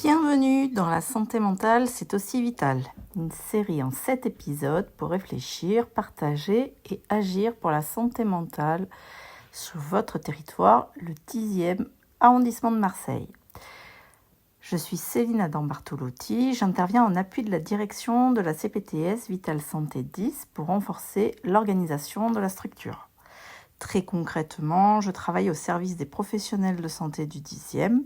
Bienvenue dans La santé mentale, c'est aussi vital. Une série en 7 épisodes pour réfléchir, partager et agir pour la santé mentale sur votre territoire, le 10e arrondissement de Marseille. Je suis Céline Adam Bartolotti, j'interviens en appui de la direction de la CPTS Vital Santé 10 pour renforcer l'organisation de la structure. Très concrètement, je travaille au service des professionnels de santé du 10e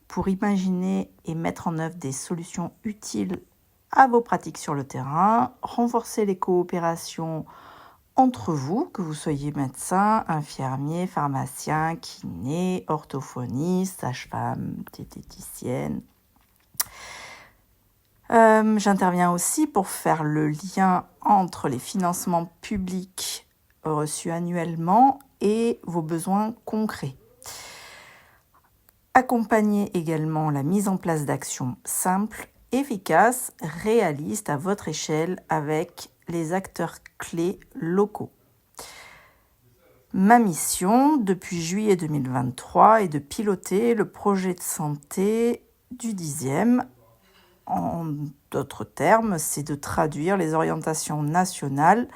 pour imaginer et mettre en œuvre des solutions utiles à vos pratiques sur le terrain, renforcer les coopérations entre vous, que vous soyez médecin, infirmier, pharmacien, kiné, orthophoniste, sage-femme, diététicienne. J'interviens aussi pour faire le lien entre les financements publics reçus annuellement et vos besoins concrets. Accompagnez également la mise en place d'actions simples, efficaces, réalistes à votre échelle avec les acteurs clés locaux. Ma mission, depuis juillet 2023, est de piloter le projet de santé du 10e. En d'autres termes, c'est de traduire les orientations nationales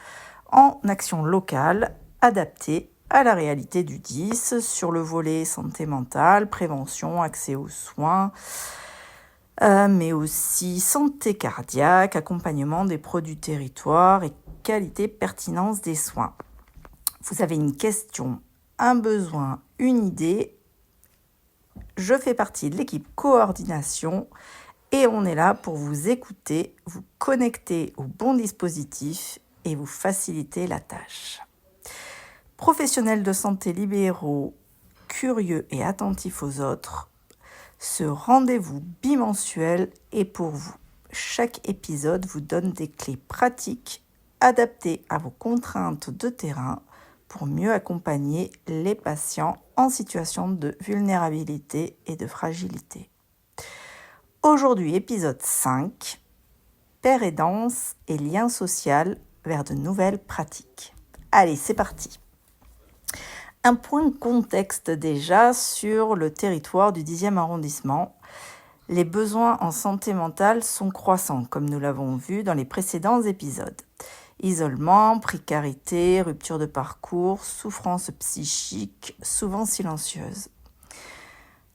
en actions locales adaptées à la réalité du 10 sur le volet santé mentale, prévention, accès aux soins, mais aussi santé cardiaque, accompagnement des produits territoire et qualité pertinence des soins. Vous avez une question, un besoin, une idée, je fais partie de l'équipe coordination et on est là pour vous écouter, vous connecter au bon dispositif et vous faciliter la tâche. Professionnels de santé libéraux, curieux et attentifs aux autres, ce rendez-vous bimensuel est pour vous. Chaque épisode vous donne des clés pratiques adaptées à vos contraintes de terrain pour mieux accompagner les patients en situation de vulnérabilité et de fragilité. Aujourd'hui, épisode 5, Père aidance et lien social vers de nouvelles pratiques. Allez, c'est parti. Un point contexte déjà sur le territoire du 10e arrondissement. Les besoins en santé mentale sont croissants, comme nous l'avons vu dans les précédents épisodes. Isolement, précarité, rupture de parcours, souffrance psychique, souvent silencieuse.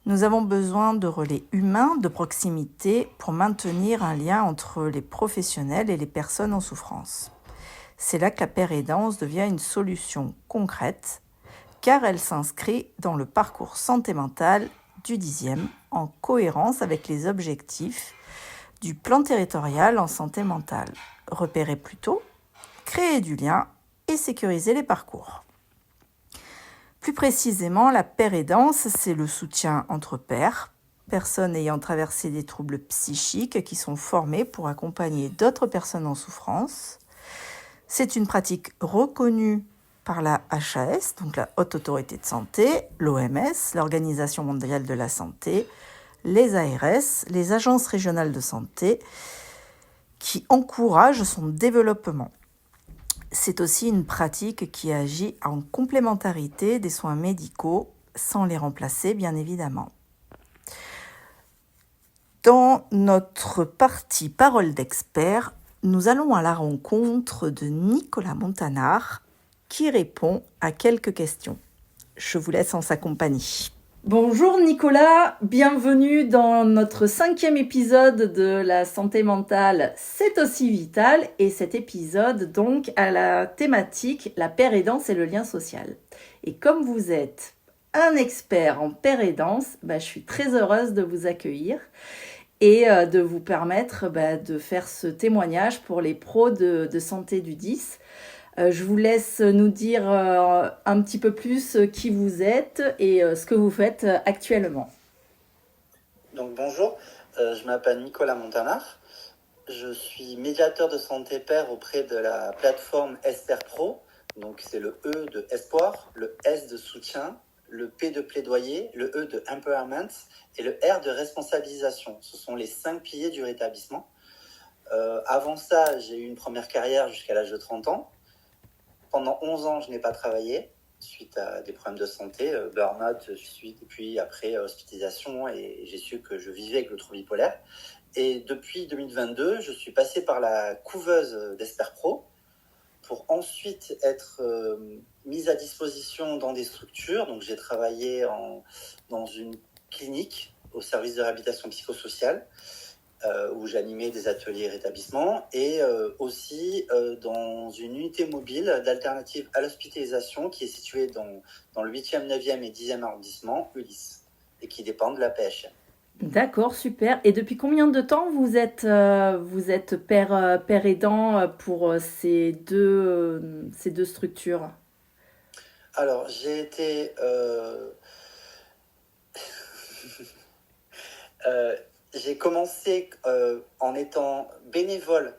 Nous avons besoin de relais humains de proximité pour maintenir un lien entre les professionnels et les personnes en souffrance. C'est là que la Père aidance devient une solution concrète, car elle s'inscrit dans le parcours santé mentale du 10e en cohérence avec les objectifs du plan territorial en santé mentale. Repérer plus tôt, créer du lien et sécuriser les parcours. Plus précisément, la Père aidance, c'est le soutien entre pairs, personnes ayant traversé des troubles psychiques qui sont formées pour accompagner d'autres personnes en souffrance. C'est une pratique reconnue par la HAS, donc la Haute Autorité de Santé, l'OMS, l'Organisation mondiale de la santé, les ARS, les agences régionales de santé, qui encouragent son développement. C'est aussi une pratique qui agit en complémentarité des soins médicaux, sans les remplacer bien évidemment. Dans notre partie Parole d'expert, nous allons à la rencontre de Nicolas Montanard, qui répond à quelques questions. Je vous laisse en sa compagnie. Bonjour Nicolas, bienvenue dans notre 5e épisode de la santé mentale, c'est aussi vital, et cet épisode donc a la thématique la Père aidance et le lien social. Et comme vous êtes un expert en Père aidance, je suis très heureuse de vous accueillir et de vous permettre de faire ce témoignage pour les pros de santé du 10. Je vous laisse nous dire un petit peu plus qui vous êtes et ce que vous faites actuellement. Donc bonjour, je m'appelle Nicolas Montanard. Je suis médiateur de santé père auprès de la plateforme Esper Pro. Donc c'est le E de espoir, le S de soutien, le P de plaidoyer, le E de empowerment et le R de responsabilisation. Ce sont les 5 piliers du rétablissement. Avant ça, j'ai eu une première carrière jusqu'à l'âge de 30 ans. Pendant 11 ans, je n'ai pas travaillé. suite à des problèmes de santé, burn-out, puis après hospitalisation, et j'ai su que je vivais avec le trouble bipolaire. Et depuis 2022, je suis passé par la couveuse d'Esper Pro pour ensuite être mise à disposition dans des structures. Donc j'ai travaillé dans une clinique au service de réhabilitation psychosociale, où j'animais des ateliers rétablissement, et aussi dans une unité mobile d'alternative à l'hospitalisation qui est située dans le 8e, 9e et 10e arrondissement, Ulysse, et qui dépend de la PHM. D'accord, super. Et depuis combien de temps vous êtes père aidant pour ces deux structures? Alors, j'ai été... j'ai commencé en étant bénévole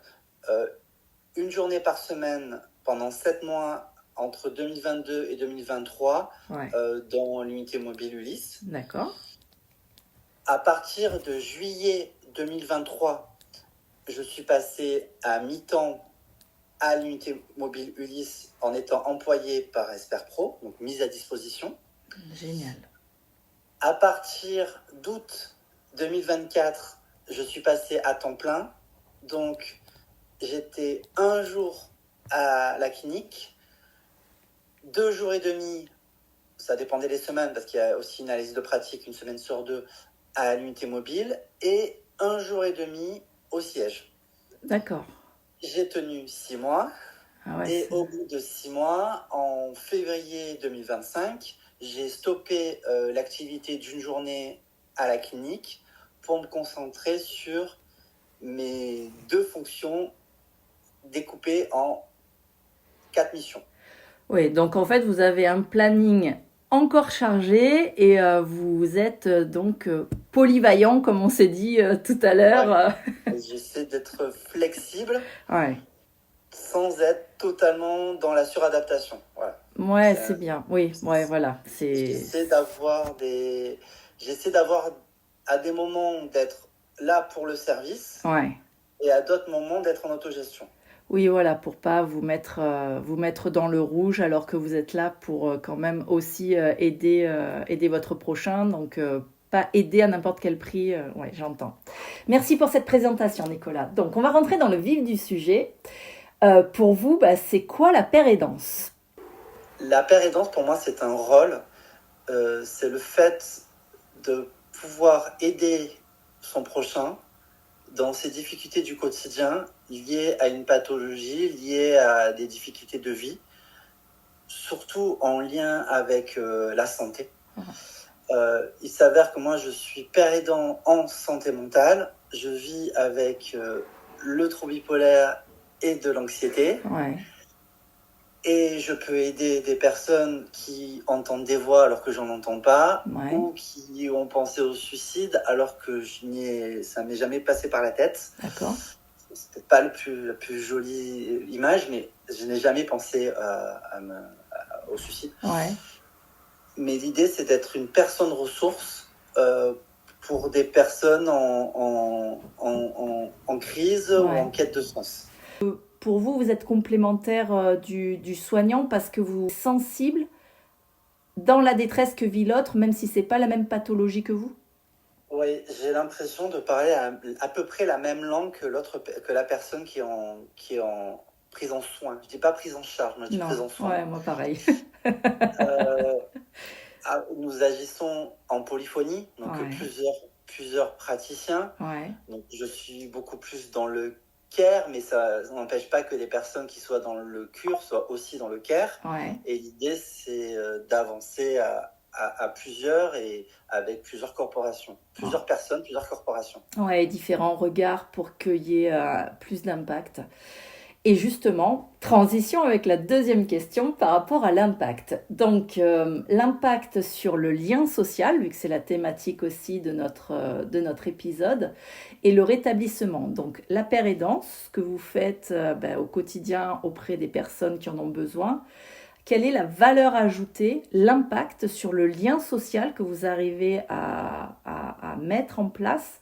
une journée par semaine pendant 7 mois entre 2022 et 2023 Ouais. dans l'unité mobile Ulysse. D'accord. À partir de juillet 2023, je suis passé à mi-temps à l'unité mobile Ulysse en étant employé par Esper Pro, donc mise à disposition. Génial. À partir d'août 2024, je suis passé à temps plein. Donc, j'étais un jour à la clinique, 2 jours et demi, ça dépendait des semaines parce qu'il y a aussi une analyse de pratique, une semaine sur 2, à l'unité mobile, et 1 jour et demi au siège. D'accord. J'ai tenu 6 mois. Ah ouais, Et au bout de 6 mois, en février 2025, j'ai stoppé l'activité d'une journée à la clinique pour me concentrer sur mes 2 fonctions découpées en 4 missions. Oui, donc en fait, vous avez un planning encore chargé et vous êtes donc polyvalent, comme on s'est dit tout à l'heure. Ouais. J'essaie d'être flexible. Ouais. Sans être totalement dans la suradaptation. Voilà. Ouais, c'est bien. Oui, ouais, voilà. J'essaie d'avoir à des moments d'être là pour le service, ouais. Et à d'autres moments d'être en autogestion. Oui, voilà, pour pas vous mettre dans le rouge alors que vous êtes là pour quand même aussi aider votre prochain. Donc, pas aider à n'importe quel prix. Ouais, j'entends. Merci pour cette présentation, Nicolas. Donc, on va rentrer dans le vif du sujet. Pour vous, c'est quoi la paire-aidance ? La paire-aidance, pour moi, c'est un rôle. C'est le fait de pouvoir aider son prochain dans ses difficultés du quotidien liées à une pathologie, liées à des difficultés de vie, surtout en lien avec la santé. Il s'avère que moi, je suis père aidant en santé mentale. Je vis avec le trouble bipolaire et de l'anxiété. Ouais. Et je peux aider des personnes qui entendent des voix alors que j'en entends pas, Ouais. ou qui ont pensé au suicide alors que ça m'est jamais passé par la tête. D'accord. C'est peut-être pas la plus jolie image, mais je n'ai jamais pensé au suicide. Ouais. Mais l'idée, c'est d'être une personne ressource pour des personnes en crise, Ouais. ou en quête de sens. Pour vous, vous êtes complémentaire du soignant parce que vous êtes sensible dans la détresse que vit l'autre, même si c'est pas la même pathologie que vous ? Oui, j'ai l'impression de parler à peu près la même langue que la personne qui est en prise en soin. Je dis pas prise en charge, moi je dis prise en soin. Ouais, moi pareil. Nous agissons en polyphonie, donc Ouais. plusieurs praticiens. Ouais. Donc je suis beaucoup plus dans le care, mais ça n'empêche pas que les personnes qui soient dans le cure soient aussi dans le care. Ouais. Et l'idée, c'est d'avancer à plusieurs et avec plusieurs corporations. Plusieurs personnes, plusieurs corporations. Ouais, différents regards pour qu'il y ait plus d'impact. Et justement, transition avec la deuxième question par rapport à l'impact. Donc, l'impact sur le lien social, vu que c'est la thématique aussi de notre épisode, et le rétablissement. Donc, la paire-aidance que vous faites au quotidien auprès des personnes qui en ont besoin. Quelle est la valeur ajoutée, l'impact sur le lien social que vous arrivez à mettre en place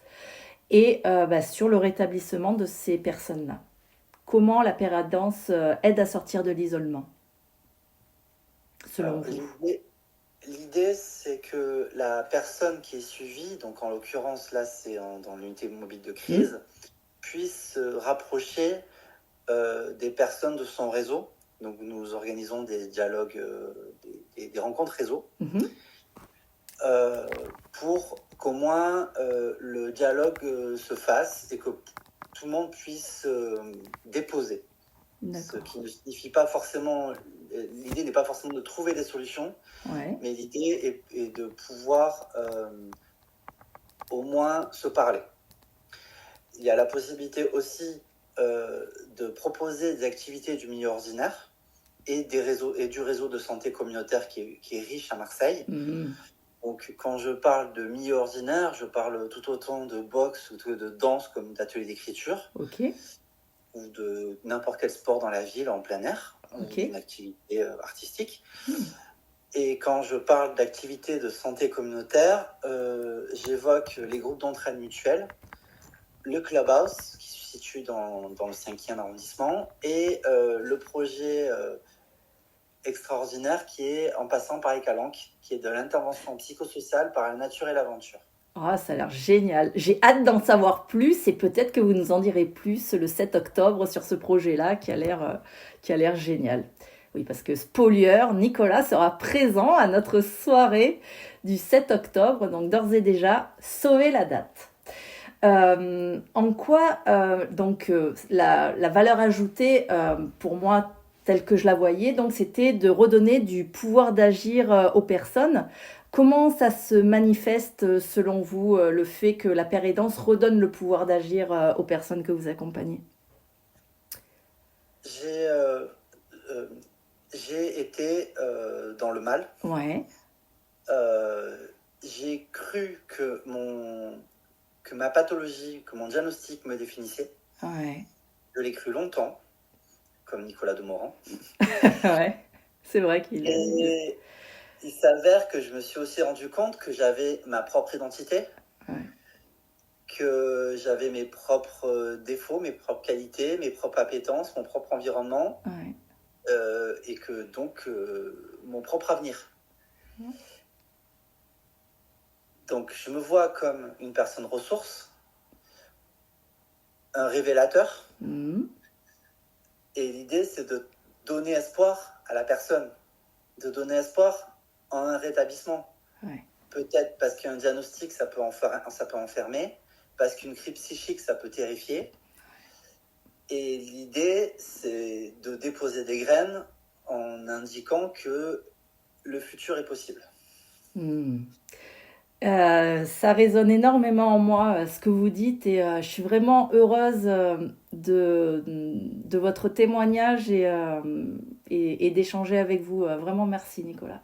et sur le rétablissement de ces personnes-là ? Comment la paire-aidance aide à sortir de l'isolement ? selon vous? L'idée, c'est que la personne qui est suivie, donc en l'occurrence là c'est dans l'unité mobile de crise, puisse se rapprocher des personnes de son réseau. Donc nous organisons des dialogues, des rencontres réseau, pour qu'au moins le dialogue se fasse et que tout le monde puisse déposer. Ce qui ne signifie pas forcément, l'idée n'est pas forcément de trouver des solutions, mais l'idée est de pouvoir au moins se parler. Il y a la possibilité aussi de proposer des activités du milieu ordinaire et du réseau de santé communautaire qui est riche à Marseille. Donc quand je parle de milieu ordinaire, je parle tout autant de boxe ou de danse comme d'ateliers d'écriture. Ou de n'importe quel sport dans la ville en plein air, une activité artistique. Et quand je parle d'activités de santé communautaire, j'évoque les groupes d'entraide mutuelle, le Clubhouse, qui se situe dans le 5e arrondissement, et le projet extraordinaire qui est En passant par les calanques, qui est de l'intervention psychosociale par la nature et l'aventure. Ah, ça a l'air génial. J'ai hâte d'en savoir plus et peut-être que vous nous en direz plus le 7 octobre sur ce projet-là qui a l'air génial. Oui, parce que Spolieur, Nicolas sera présent à notre soirée du 7 octobre, donc d'ores et déjà, sauvez la date. En quoi, la valeur ajoutée, pour moi, telle que je la voyais, donc c'était de redonner du pouvoir d'agir aux personnes. Comment ça se manifeste, selon vous, le fait que la paire aidance redonne le pouvoir d'agir aux personnes que vous accompagnez? J'ai été dans le mal. J'ai cru que ma pathologie, que mon diagnostic me définissait. Je l'ai cru longtemps, comme Nicolas Demorand. C'est vrai qu'il est... Il s'avère que je me suis aussi rendu compte que j'avais ma propre identité, que j'avais mes propres défauts, mes propres qualités, mes propres appétences, mon propre environnement, et que donc mon propre avenir. Donc je me vois comme une personne ressource, un révélateur, et l'idée c'est de donner espoir à la personne, de donner espoir en un rétablissement. Peut-être parce qu'un diagnostic, ça peut enfermer, parce qu'une crise psychique, ça peut terrifier. Et l'idée, c'est de déposer des graines en indiquant que le futur est possible. Ça résonne énormément en moi, ce que vous dites, et je suis vraiment heureuse de votre témoignage et d'échanger avec vous. Vraiment merci, Nicolas.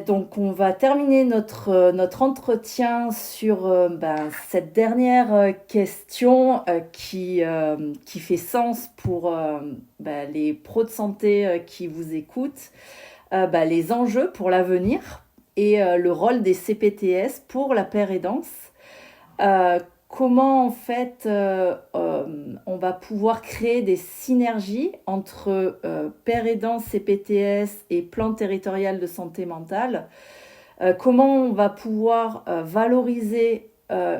Donc on va terminer notre entretien sur cette dernière question qui fait sens pour les pros de santé qui vous écoutent, les enjeux pour l'avenir et le rôle des CPTS pour la paire aidance. Comment en fait on va pouvoir créer des synergies entre paire aidance, CPTS et plan territorial de santé mentale. Comment on va pouvoir valoriser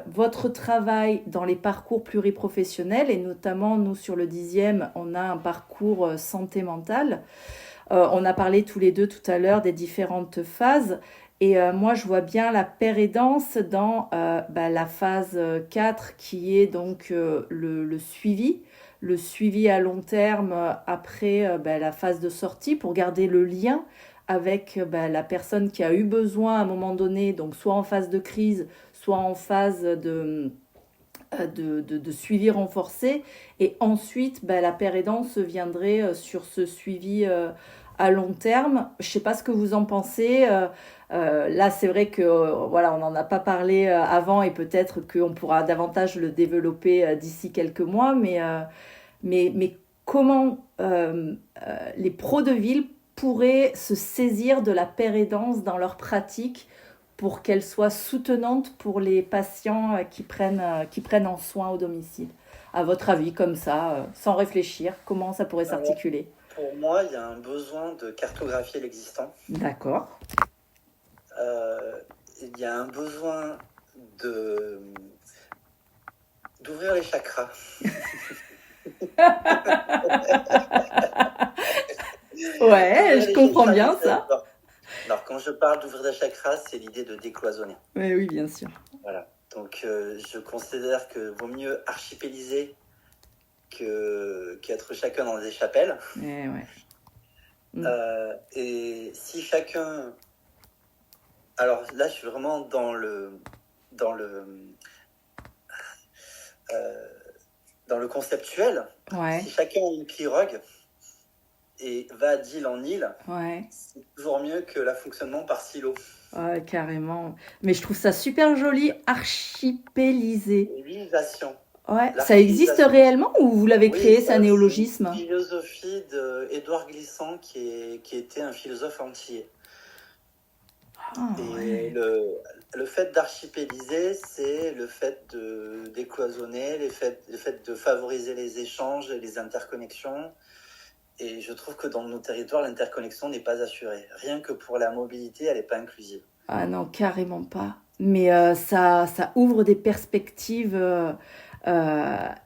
votre travail dans les parcours pluriprofessionnels, et notamment nous sur le 10e, on a un parcours santé mentale. On a parlé tous les deux tout à l'heure des différentes phases. Et moi, je vois bien la paire aidance dans la phase 4 qui est donc le suivi à long terme après la phase de sortie pour garder le lien avec la personne qui a eu besoin à un moment donné, donc soit en phase de crise, soit en phase de suivi renforcé. Et ensuite, la paire aidance viendrait sur ce suivi à long terme. Je ne sais pas ce que vous en pensez. Là, c'est vrai que on n'en a pas parlé avant et peut-être qu'on pourra davantage le développer d'ici quelques mois. Mais comment les pros de ville pourraient se saisir de la paire aidance dans leur pratique pour qu'elle soit soutenante pour les patients qui prennent en soin au domicile? À votre avis, comme ça, sans réfléchir, comment ça pourrait s'articuler? Pour moi, il y a un besoin de cartographier l'existant. D'accord. Il y a un besoin d'ouvrir les chakras. Ouais, je comprends bien ça. Alors, quand je parle d'ouvrir des chakras, c'est l'idée de décloisonner. Oui, bien sûr. Voilà. Donc, je considère que vaut mieux archipéliser qu'être chacun dans des chapelles. Ouais. Et si chacun... Alors là, je suis vraiment dans le conceptuel. Ouais. Si chacun a une pirogue et va d'île en île, c'est toujours mieux que le fonctionnement par silo. Ouais, carrément. Mais je trouve ça super joli, archipélisé. L'huilisation. Ouais, ça existe réellement ou vous l'avez créé, c'est un néologisme? C'est une philosophie d'Édouard Glissant qui était un philosophe antillais. Le fait d'archipéliser, c'est le fait de décloisonner, le fait de favoriser les échanges et les interconnexions. Et je trouve que dans nos territoires, l'interconnexion n'est pas assurée. Rien que pour la mobilité, elle n'est pas inclusive. Ah non, carrément pas. Mais ça ouvre des perspectives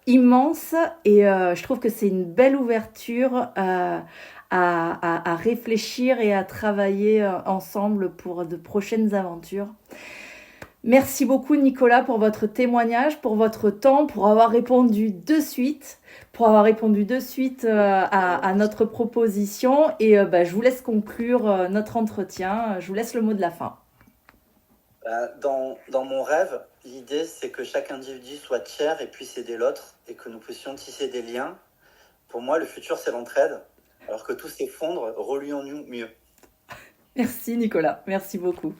immenses et je trouve que c'est une belle ouverture à réfléchir et à travailler ensemble pour de prochaines aventures. Merci beaucoup Nicolas pour votre témoignage, pour votre temps, pour avoir répondu de suite, à notre proposition. Et je vous laisse conclure notre entretien. Je vous laisse le mot de la fin. Dans mon rêve, l'idée c'est que chaque individu soit tiers et puisse aider l'autre et que nous puissions tisser des liens. Pour moi, le futur c'est l'entraide. Alors que tout s'effondre, relions-nous mieux. Merci Nicolas, merci beaucoup.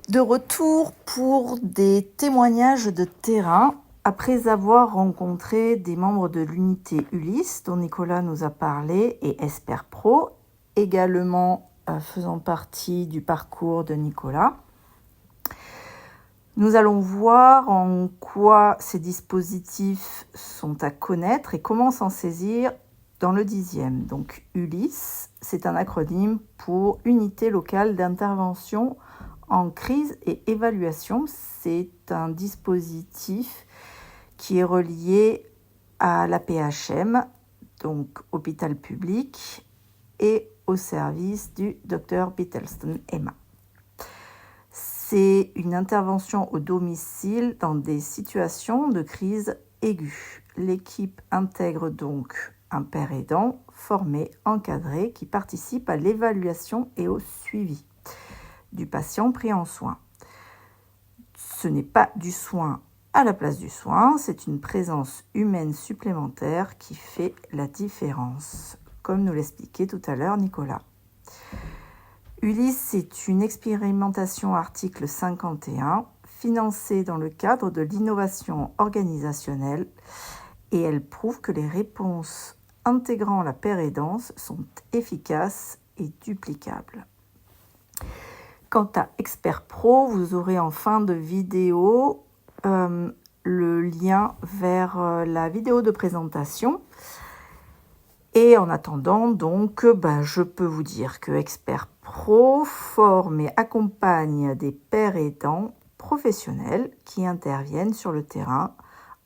De retour pour des témoignages de terrain. Après avoir rencontré des membres de l'unité Ulysse, dont Nicolas nous a parlé, et Esper Pro, également faisant partie du parcours de Nicolas, nous allons voir en quoi ces dispositifs sont à connaître et comment s'en saisir dans le 10e. Donc Ulysse, c'est un acronyme pour Unité locale d'intervention en crise et évaluation. C'est un dispositif qui est relié à l'AP-HM, donc hôpital public, et au service du Dr Beetelston Emma. C'est une intervention au domicile dans des situations de crise aiguë. L'équipe intègre donc un père aidant formé, encadré, qui participe à l'évaluation et au suivi du patient pris en soin. Ce n'est pas du soin à la place du soin, c'est une présence humaine supplémentaire qui fait la différence, comme nous l'expliquait tout à l'heure Nicolas. Ulysse, c'est une expérimentation article 51, financée dans le cadre de l'innovation organisationnelle, et elle prouve que les réponses intégrant la pérédance sont efficaces et duplicables. Quant à Expert Pro, vous aurez en fin de vidéo le lien vers la vidéo de présentation. Et en attendant, donc, je peux vous dire que Expert Pro forme et accompagne des pères aidants professionnels qui interviennent sur le terrain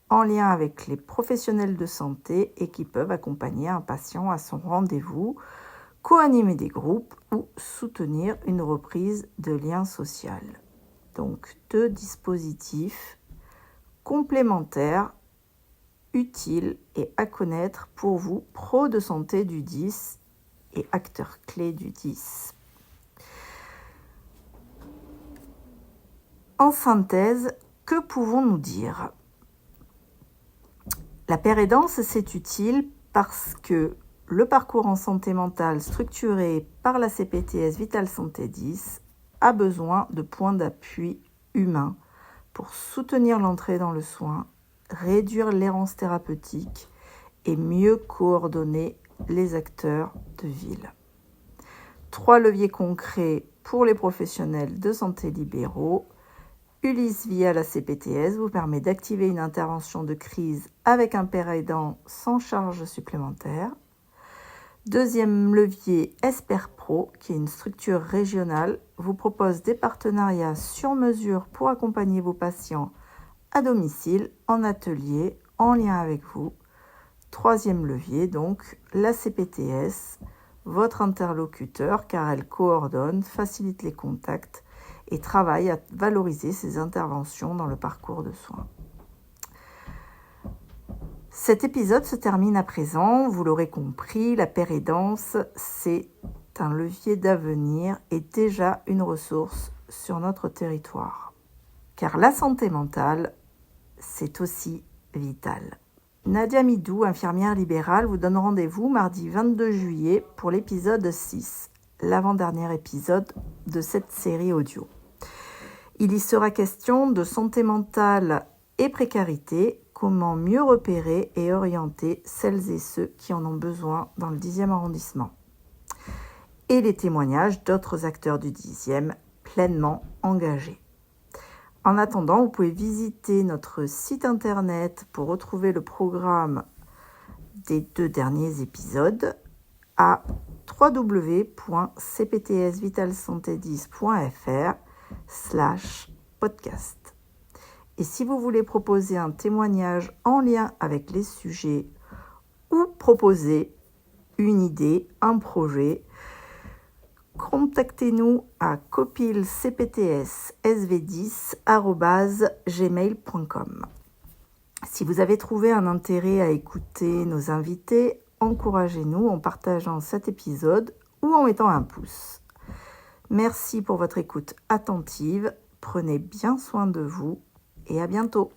en lien avec les professionnels de santé et qui peuvent accompagner un patient à son rendez-vous, co-animer des groupes ou soutenir une reprise de lien social. Donc, 2 dispositifs complémentaires, utiles et à connaître pour vous, pros de santé du 10 et acteurs clés du 10. En synthèse, que pouvons-nous dire ? La pérédance, c'est utile parce que le parcours en santé mentale structuré par la CPTS Vital Santé 10 a besoin de points d'appui humains pour soutenir l'entrée dans le soin, réduire l'errance thérapeutique et mieux coordonner les acteurs de ville. 3 leviers concrets pour les professionnels de santé libéraux. Ulysse via la CPTS vous permet d'activer une intervention de crise avec un père aidant sans charge supplémentaire, Deuxième levier, EsperPro, qui est une structure régionale, vous propose des partenariats sur mesure pour accompagner vos patients à domicile, en atelier, en lien avec vous. Troisième levier, donc, la CPTS, votre interlocuteur, car elle coordonne, facilite les contacts et travaille à valoriser ses interventions dans le parcours de soins. Cet épisode se termine à présent, vous l'aurez compris, la pérédance, c'est un levier d'avenir et déjà une ressource sur notre territoire. Car la santé mentale, c'est aussi vital. Nadia Midou, infirmière libérale, vous donne rendez-vous mardi 22 juillet pour l'épisode 6, l'avant-dernier épisode de cette série audio. Il y sera question de santé mentale et précarité, comment mieux repérer et orienter celles et ceux qui en ont besoin dans le 10e arrondissement. Et les témoignages d'autres acteurs du 10e pleinement engagés. En attendant, vous pouvez visiter notre site internet pour retrouver le programme des 2 derniers épisodes à www.cptsvitalsanté10.fr/podcast. Et si vous voulez proposer un témoignage en lien avec les sujets ou proposer une idée, un projet, contactez-nous à copilcptssv10@gmail.com. Si vous avez trouvé un intérêt à écouter nos invités, encouragez-nous en partageant cet épisode ou en mettant un pouce. Merci pour votre écoute attentive, prenez bien soin de vous et à bientôt.